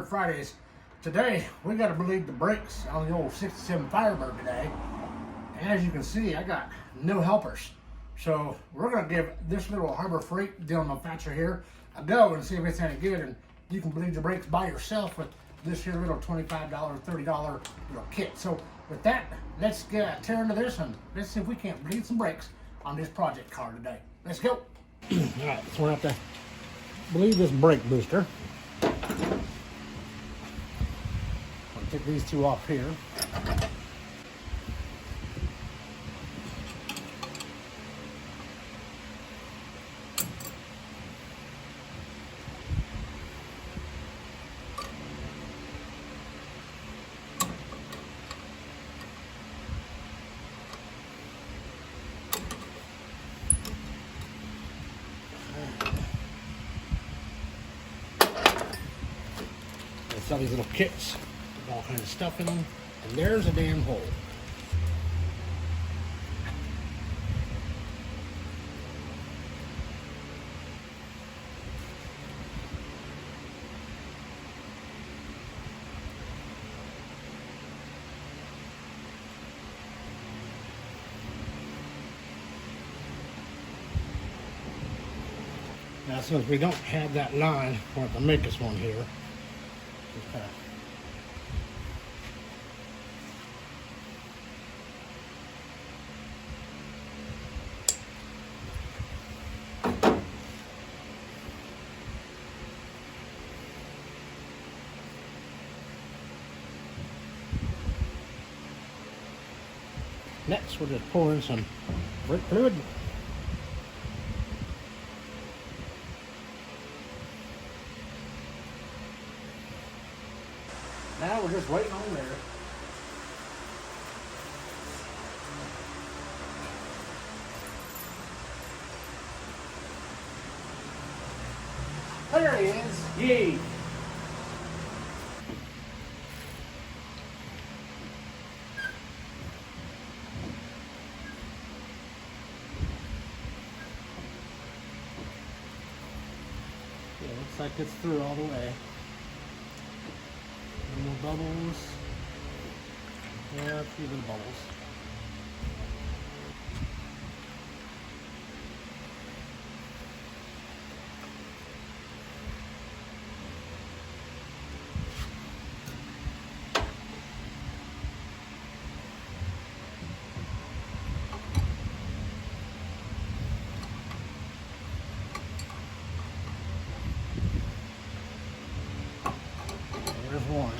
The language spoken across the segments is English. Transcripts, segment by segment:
Firebird Fridays. Today, we got to bleed the brakes on the old 67 Firebird today. And as you can see, I got no helpers. So we're going to give this little Harbor Freight deal manufacturer here a go and see if it's any good. And you can bleed your brakes by yourself with this here little $25, $30 little kit. So with that, let's tear into this and let's see if we can't bleed some brakes on this project car today. Let's go. All right, so we're going to have to bleed this brake booster. I'll take these two off here. All these little kits with all kinds of stuff in them, and there's a damn hole. Now, since we don't have that line, we'll have to make us one here. Next, we'll just pour in some brake fluid. Now we're just waiting on there. There he is. Yay! Yeah, looks like it's through all the way. More bubbles. Yeah, a few little bubbles. There's one.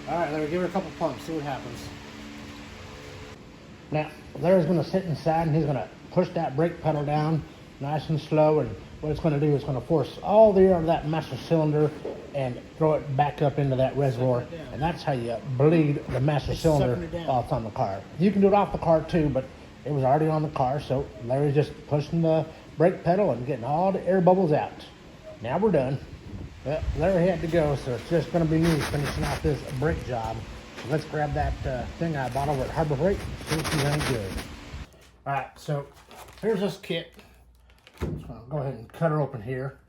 All right, let me give her a couple pumps, see what happens. Now, Larry's going to sit inside and he's going to push that brake pedal down nice and slow, and what it's going to do is going to force all the air out of that master cylinder and throw it back up into that reservoir, and that's how you bleed the master cylinder off on the car. You can do it off the car too, but it was already on the car, so Larry's just pushing the brake pedal and getting all the air bubbles out. Now we're done. Well, Larry had to go, so it's just going to be me finishing off this brake job. So let's grab that thing I bought over at Harbor Freight and see if she's any good. All right, so here's this kit. I'm just going to go ahead and cut her open here.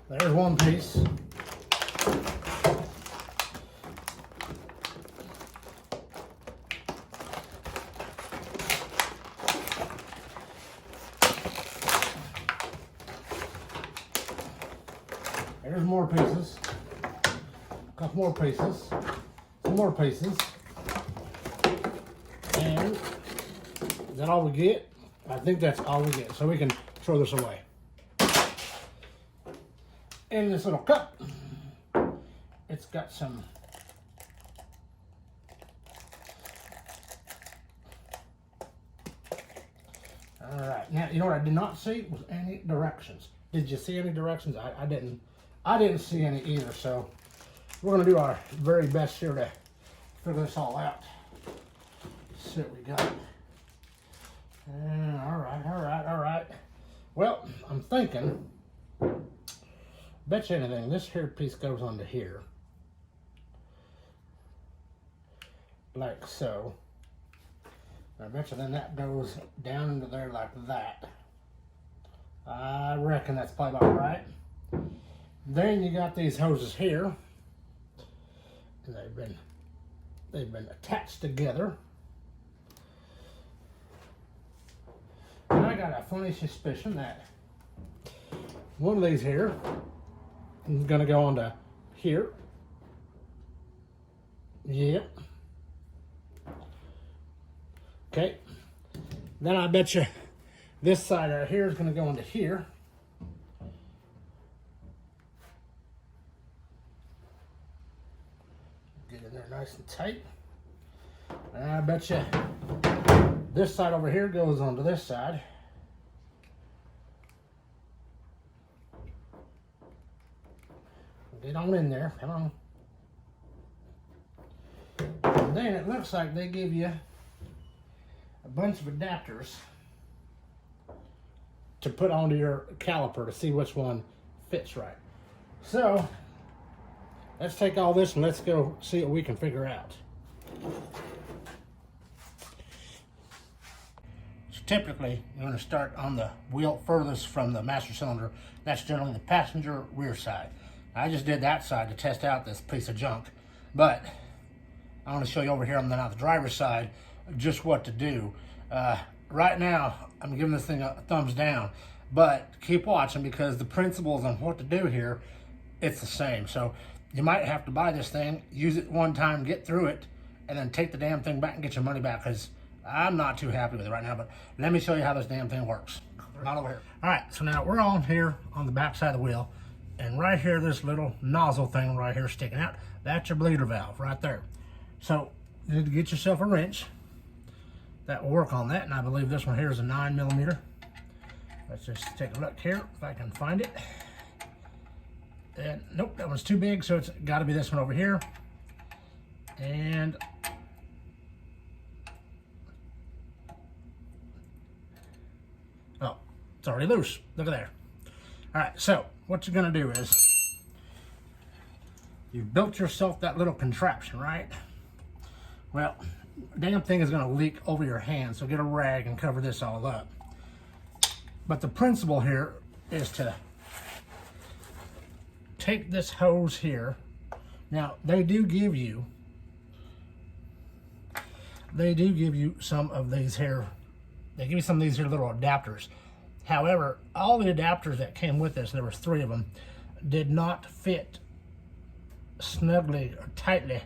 There's one piece. There's more pieces. A couple more pieces. Some more pieces. And is that all we get? I think that's all we get. So we can throw this away. in this little cup, it's got some all right. Now, you know what I did not see was any directions. Did you see any directions? I didn't see any either. So we're gonna do our very best here to figure this all out. See what we got. All right. Well, I'm thinking, bet you anything, this here piece goes onto here. Like so. I bet you then that goes down into there like that. I reckon that's probably about right. Then you got these hoses here. And they've been attached together. And I got a funny suspicion that one of these here is gonna go onto here. Yep. Okay. Then I bet you this side right here is gonna go into here. Get in there nice and tight. And I bet you this side over here goes onto this side. Get on in there, come on. And then it looks like they give you a bunch of adapters to put onto your caliper to see which one fits right. So, let's take all this and let's go see what we can figure out. Typically, you're going to start on the wheel furthest from the master cylinder. That's generally the passenger rear side. I just did that side to test out this piece of junk, but I want to show you over here on the driver's side just what to do. Right now, I'm giving this thing a thumbs down, but keep watching because the principles on what to do here, it's the same. So you might have to buy this thing, use it one time, get through it, and then take the damn thing back and get your money back because I'm not too happy with it right now, but let me show you how this damn thing works. Not over here. All right, so now we're on here on the back side of the wheel, and right here, this little nozzle thing right here sticking out, that's your bleeder valve right there. So you need to get yourself a wrench that will work on that, and I believe this one here is a 9mm. Let's just take a look here if I can find it. And nope, that one's too big, so it's got to be this one over here. And oh, it's already loose. Look at there. All right, so what you're gonna do is you've built yourself that little contraption, right? Well, damn thing is gonna leak over your hand, so get a rag and cover this all up. But the principle here is to take this hose here. Now, they do give you some of these here. They give you some of these here little adapters. However, all the adapters that came with this, there was 3 of them, did not fit snugly or tightly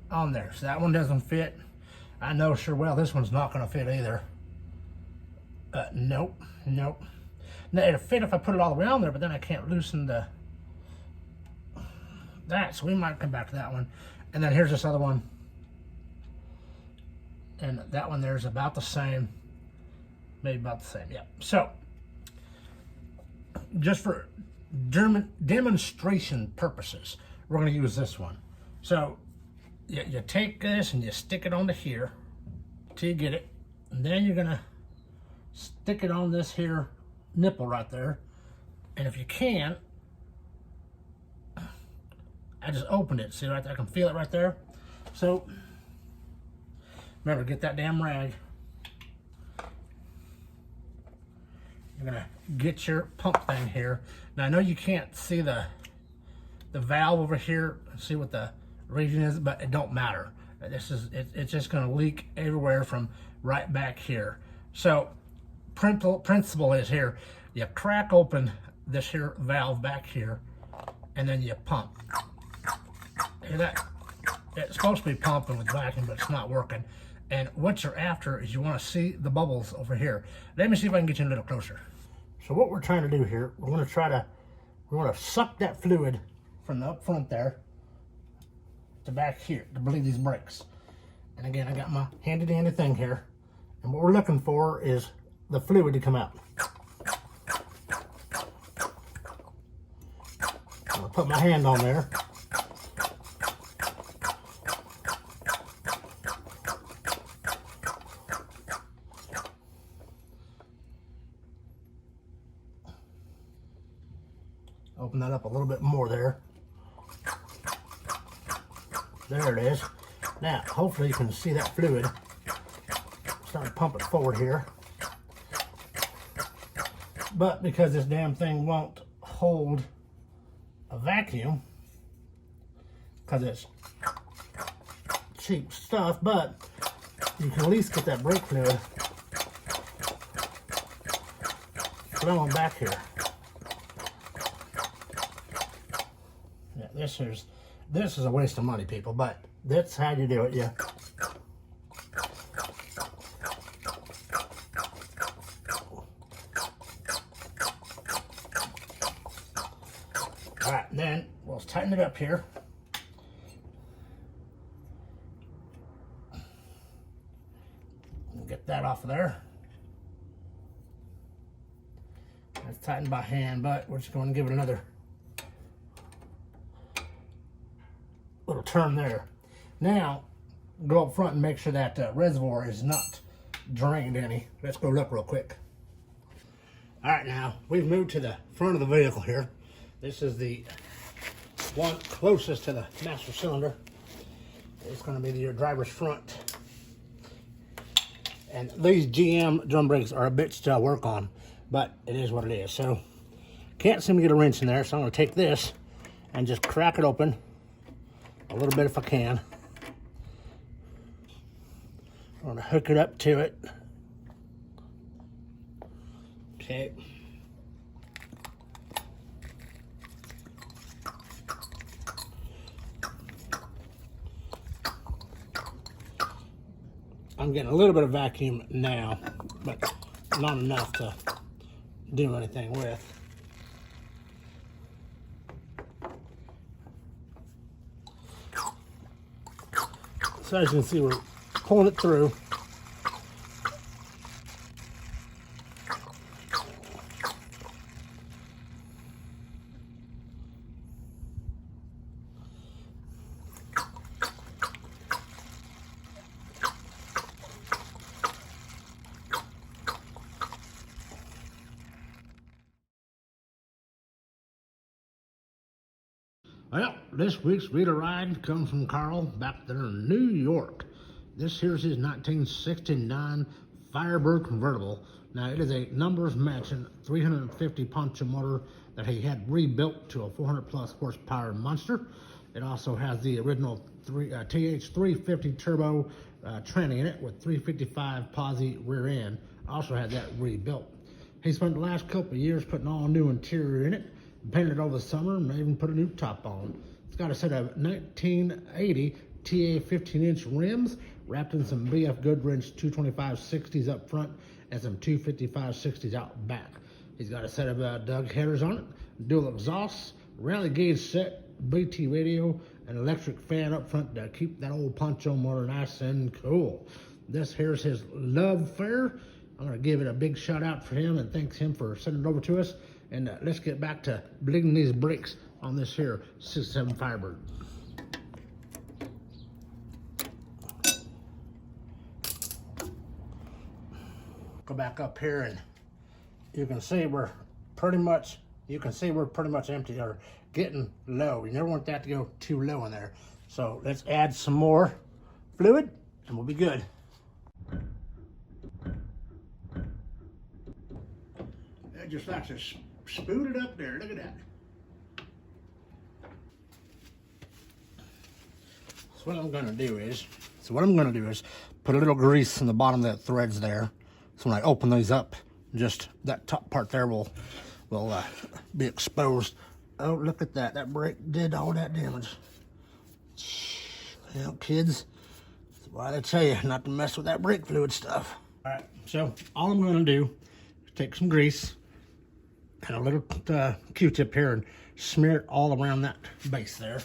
on there. So that one doesn't fit. I know sure well this one's not going to fit either. Nope. Now it'll fit if I put it all the way on there, but then I can't loosen that. So we might come back to that one. And then here's this other one. And that one there is about the same. Maybe about the same, yeah. So, just for demonstration purposes, we're going to use this one. So, you take this and you stick it onto here till you get it. And then you're going to stick it on this here nipple right there. And if you can, I just opened it. See right there? I can feel it right there. So, remember, get that damn rag. You're gonna get your pump thing here. Now I know you can't see the valve over here, see what the region is, but it don't matter. It's just gonna leak everywhere from right back here. So principle is here, you crack open this here valve back here, and then you pump. Hear that? It's supposed to be pumping with vacuum, but it's not working. And what you're after is you want to see the bubbles over here. Let me see if I can get you a little closer. So what we're trying to do here, we're going to try to we want to suck that fluid from the up front there to back here to bleed these brakes. And again, I got my handy dandy thing here. And what we're looking for is the fluid to come out. I'll put my hand on there. Open that up a little bit more there. There it is. Now, hopefully you can see that fluid. Start to pump it forward here. But because this damn thing won't hold a vacuum, because it's cheap stuff, but you can at least get that brake fluid flowing back here. Yeah, this is a waste of money, people, but that's how you do it, yeah. All right, then we'll tighten it up here. Get that off of there. It's tightened by hand, but we're just going to give it another little turn there. Now, go up front and make sure that reservoir is not drained any. Let's go look real quick. All right, now we've moved to the front of the vehicle here. This is the one closest to the master cylinder. It's going to be your driver's front. And these GM drum brakes are a bitch to work on, but it is what it is. So, can't seem to get a wrench in there, so I'm going to take this and just crack it open a little bit if I can. I'm going to hook it up to it. Okay. I'm getting a little bit of vacuum now, but not enough to do anything with. So as you can see, we're pulling it through. Well, this week's Reader Ride comes from Carl back there in New York. This here's his 1969 Firebird convertible. Now, it is a numbers matching 350 Pontiac motor that he had rebuilt to a 400 plus horsepower monster. It also has the original TH350 turbo tranny in it with 355 posi rear end. Also had that rebuilt. He spent the last couple of years putting all new interior in it, painted it over the summer, and even put a new top on. It's got a set of 1980 TA 15-inch rims wrapped in some BF Goodrich 225/60s up front and some 255/60s out back. He's got a set of Doug headers on it, dual exhausts, rally gauge set, BT radio, an electric fan up front to keep that old poncho motor nice and cool. This here's his love fare. I'm going to give it a big shout out for him and thanks him for sending it over to us. And let's get back to bleeding these brakes on this here 67 Firebird. Go back up here and you can see we're pretty much empty or getting low. You never want that to go too low in there. So let's add some more fluid and we'll be good. That just like to spoon it up there. Look at that. So what I'm gonna do is put a little grease in the bottom of that threads there. So when I open these up, just that top part there will be exposed. Oh, look at that. That brake did all that damage. Well, kids, that's why they tell you not to mess with that brake fluid stuff. All right, so all I'm gonna do is take some grease, and a little Q-tip here and smear it all around that base there.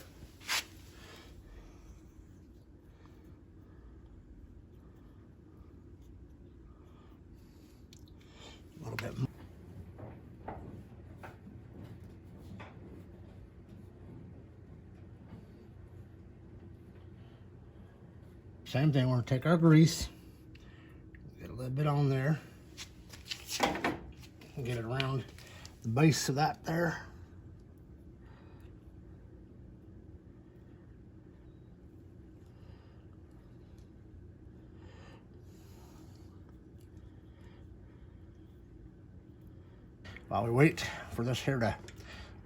A little bit more. Same thing, we're gonna take our grease, get a little bit on there, and get it around the base of that there. While we wait for this here to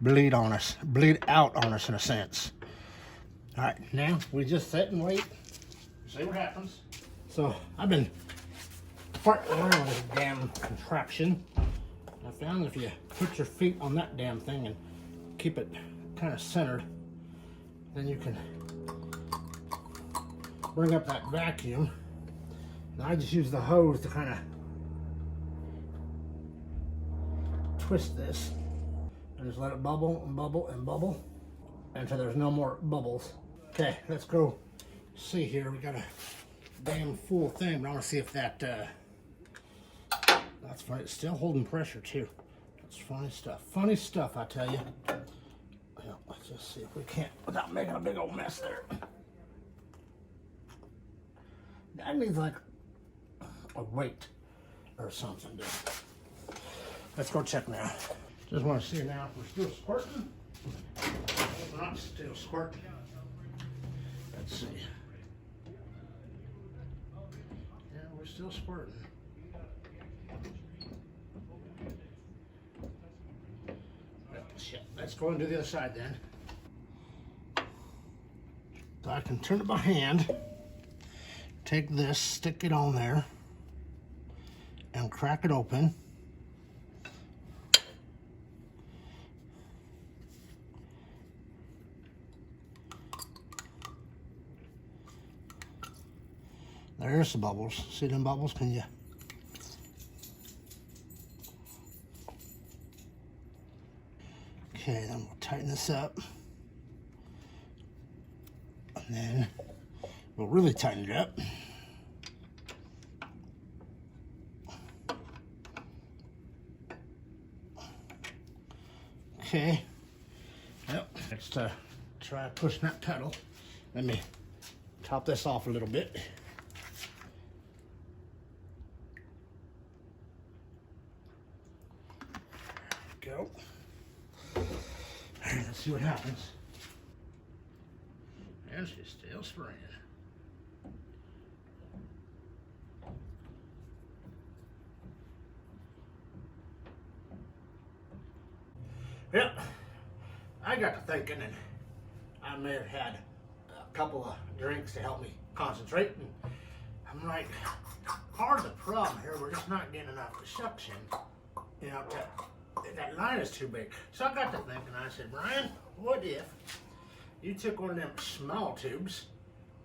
bleed out on us in a sense. All right, now we just sit and wait. See what happens. So I've been farting around with this damn contraption. I found if you put your feet on that damn thing and keep it kind of centered, then you can bring up that vacuum. And I just use the hose to kind of twist this and just let it bubble and bubble and bubble until there's no more bubbles. Okay, let's go see here. We got a damn full thing, but I want to see if that that's funny. It's still holding pressure too. That's funny stuff. Funny stuff, I tell you. Well, let's just see if we can't without making a big old mess there. That needs like a weight or something, dude. Let's go check now. Just want to see now if we're still squirting. We're not still squirting. Let's see. Yeah, we're still squirting. Well, shit. Let's go and do the other side then. So I can turn it by hand, take this, stick it on there, and crack it open. There's the bubbles. See them bubbles? Can you? Okay, then we'll tighten this up. And then we'll really tighten it up. Okay. Yep. Let's try pushing that pedal. Let me top this off a little bit. Go. Let's see what happens. And she's still spraying. Yep. I got to thinking, and I may have had a couple of drinks to help me concentrate. And I'm like, part of the problem here, we're just not getting enough suction. You know, that line is too big. So I got to thinking, I said, Brian, what if you took one of them small tubes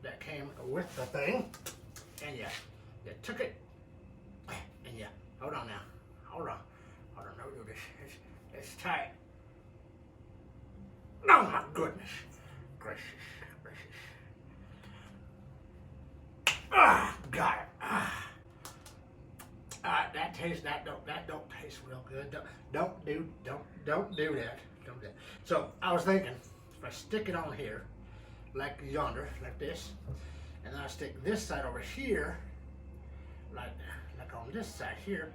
that came with the thing, and you took it, and you, hold on now, hold on, no, do this, it's tight. Oh my goodness, gracious. Ah, got it. That tastes, that don't taste real good. Don't do that. So I was thinking, if I stick it on here, like yonder, like this, and then I stick this side over here, like on this side here,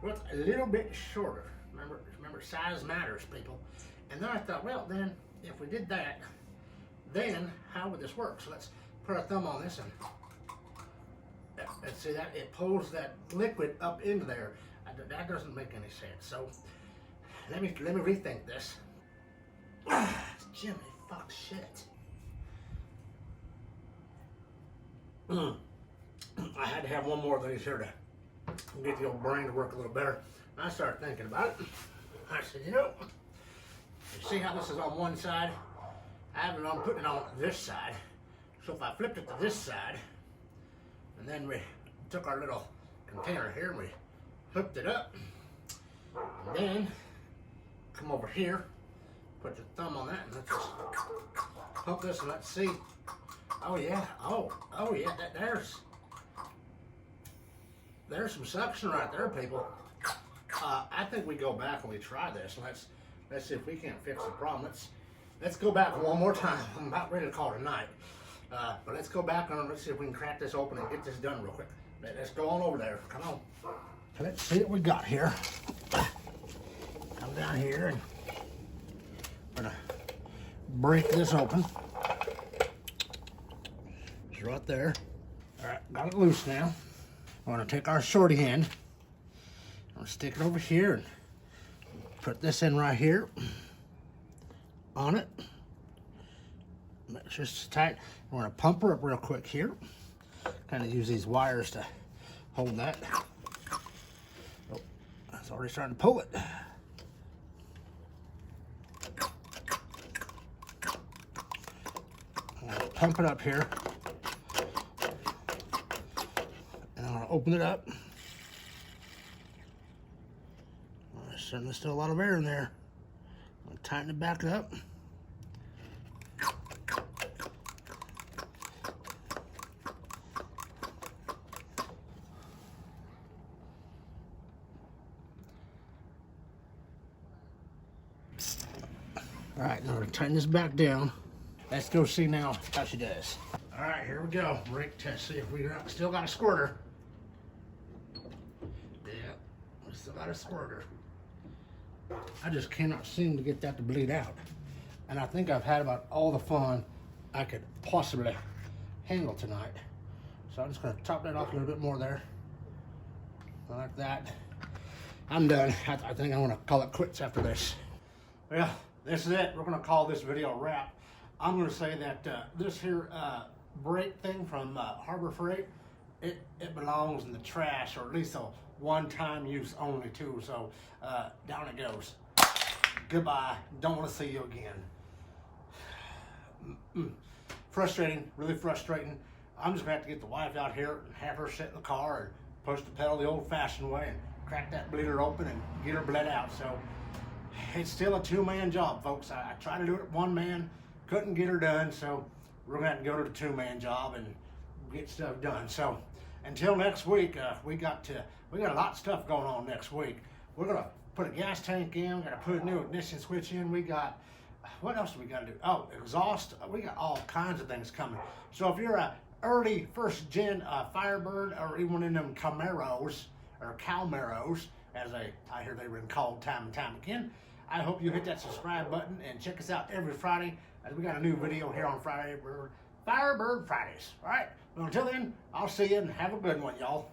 well, it's a little bit shorter. Remember, size matters, people. And then I thought, well, then if we did that, then how would this work? So let's put our thumb on this and see that it pulls that liquid up into there. That doesn't make any sense. So let me rethink this. Jimmy, fuck shit. I had to have one more of these here to get the old brain to work a little better. I started thinking about it. I said, you see how this is on one side? I'm putting it on this side. So if I flipped it to this side, and then we took our little container here and we hooked it up, and then come over here, put your thumb on that, and let's just hook this and let's see. Oh yeah, oh yeah, there's some suction right there, people. I think we go back and we try this. Let's see if we can't fix the problem. Let's go back one more time. I'm about ready to call it a night. But let's go back and let's see if we can crack this open and get this done real quick. Let's go on over there. Come on. Let's see what we got here. Come down here and I'm gonna break this open. It's right there. All right, got it loose now. We're gonna take our shorty hand. I'm gonna stick it over here and put this in right here on it. Make sure it's tight. We're gonna pump her up real quick here. Kind of use these wires to hold that. Oh, it's already starting to pull it. I'm gonna pump it up here. And I'm gonna open it up. There's certainly still a lot of air in there. I'm gonna tighten it back up. All right, now we're gonna tighten this back down. Let's go see now how she does. All right, here we go. Brake test, see if we still got a squirter. Yeah, we still got a squirter. I just cannot seem to get that to bleed out. And I think I've had about all the fun I could possibly handle tonight. So I'm just gonna top that off a little bit more there. Like that. I'm done. I think I'm gonna call it quits after this. Well, this is it. We're gonna call this video a wrap. I'm gonna say that this here brake thing from Harbor Freight, it belongs in the trash, or at least a one-time use only too. So down it goes. Goodbye. Don't want to see you again. Frustrating, really frustrating. I'm just gonna have to get the wife out here and have her sit in the car and push the pedal the old-fashioned way and crack that bleeder open and get her bled out. So it's still a two-man job, folks. I tried to do it one man, couldn't get her done, so we're gonna have to go to the two-man job and get stuff done. So until next week, we got a lot of stuff going on next week. We're gonna put a gas tank in, we're gonna put a new ignition switch in. We got, what else do we gotta do? Oh, exhaust. We got all kinds of things coming. So if you're a early first gen Firebird, or even one of them Camaros or Calmeros, as I hear they've been called time and time again, I hope you hit that subscribe button and check us out every Friday, as we got a new video here on Firebird Fridays. All right, well, until then, I'll see you and have a good one, y'all.